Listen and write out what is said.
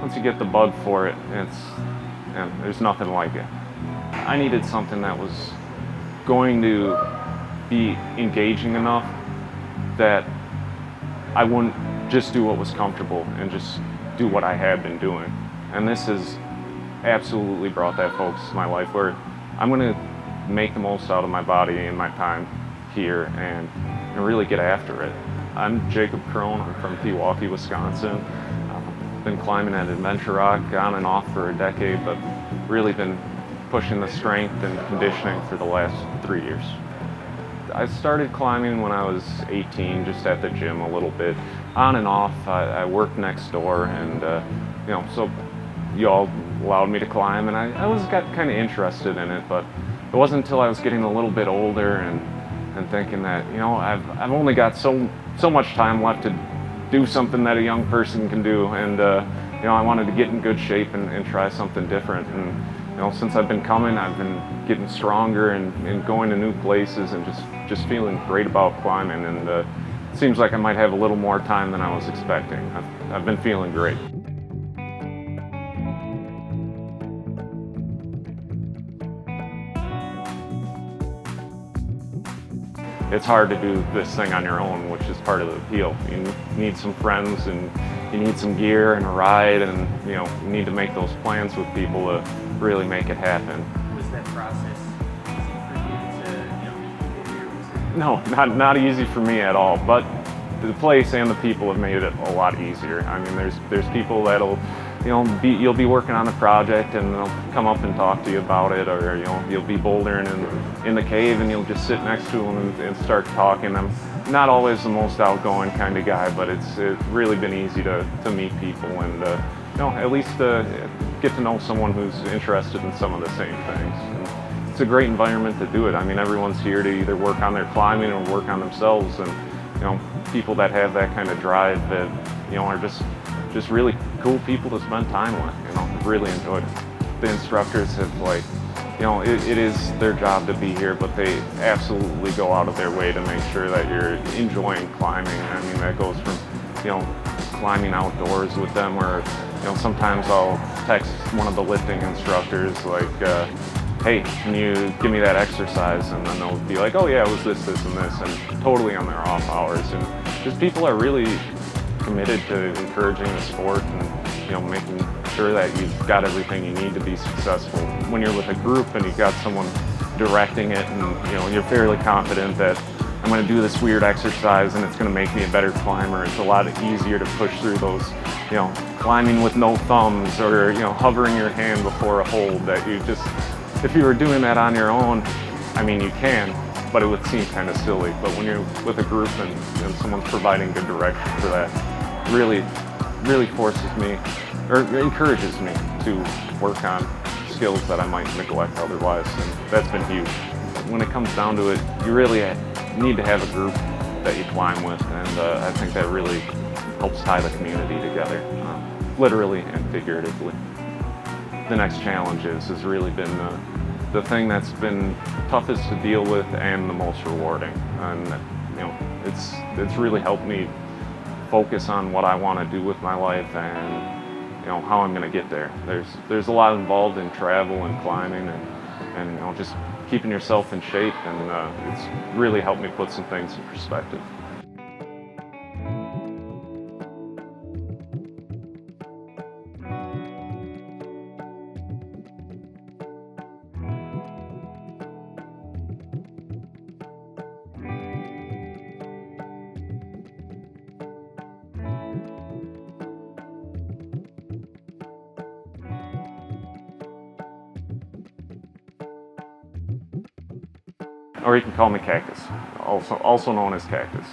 once you get the bug for it, there's nothing like it. I needed something that was going to be engaging enough that I wouldn't just do what was comfortable and just do what I had been doing. And this has absolutely brought that focus to my life where I'm going to make the most out of my body and my time here and really get after it. I'm Jacob Kron. I'm from Pewaukee, Wisconsin. Been climbing at Adventure Rock on and off for a decade, but really been pushing the strength and conditioning for the last 3 years. I started climbing when I was 18, just at the gym a little bit, on and off. I worked next door, and so you all allowed me to climb, and I got kind of interested in it, but it wasn't until I was getting a little bit older and thinking that I've only got so much time left to do something that a young person can do, and I wanted to get in good shape and try something different. And since I've been coming, I've been getting stronger and going to new places and just feeling great about climbing. And it seems like I might have a little more time than I was expecting. I've been feeling great. It's hard to do this thing on your own, which is part of the appeal. You need some friends, and you need some gear and a ride, and you need to make those plans with people to really make it happen. Was that process easy for you to get here? No, not easy for me at all, but the place and the people have made it a lot easier. I mean, there's people that'll you'll be working on a project and they'll come up and talk to you about it, or you'll be bouldering in the cave and you'll just sit next to them and start talking. I'm not always the most outgoing kind of guy, but it's really been easy to meet people and at least get to know someone who's interested in some of the same things. And it's a great environment to do it. I mean, everyone's here to either work on their climbing or work on themselves, and people that have that kind of drive that are just really cool people to spend time with. I've really enjoyed it. The instructors have it is their job to be here, but they absolutely go out of their way to make sure that you're enjoying climbing. I mean, that goes from climbing outdoors with them, or sometimes I'll text one of the lifting instructors like, hey, can you give me that exercise? And then they'll be like, oh yeah, it was this, and this, and totally on their off hours. And just people are really committed to encouraging the sport and making sure that you've got everything you need to be successful. When you're with a group and you've got someone directing it, and you're fairly confident that I'm going to do this weird exercise and it's going to make me a better climber, it's a lot easier to push through those climbing with no thumbs, or hovering your hand before a hold that if you were doing that on your own, I mean, you can, but it would seem kind of silly. But when you're with a group and someone's providing good direction for that, really forces me, or encourages me to work on skills that I might neglect otherwise, and that's been huge. When it comes down to it, you really need to have a group that you climb with, and I think that really helps tie the community together, literally and figuratively. The next challenge has really been the thing that's been toughest to deal with and the most rewarding. And it's really helped me focus on what I want to do with my life and how I'm going to get there. There's a lot involved in travel and climbing and just keeping yourself in shape, and it's really helped me put some things in perspective. Or you can call me Cactus, also known as Cactus.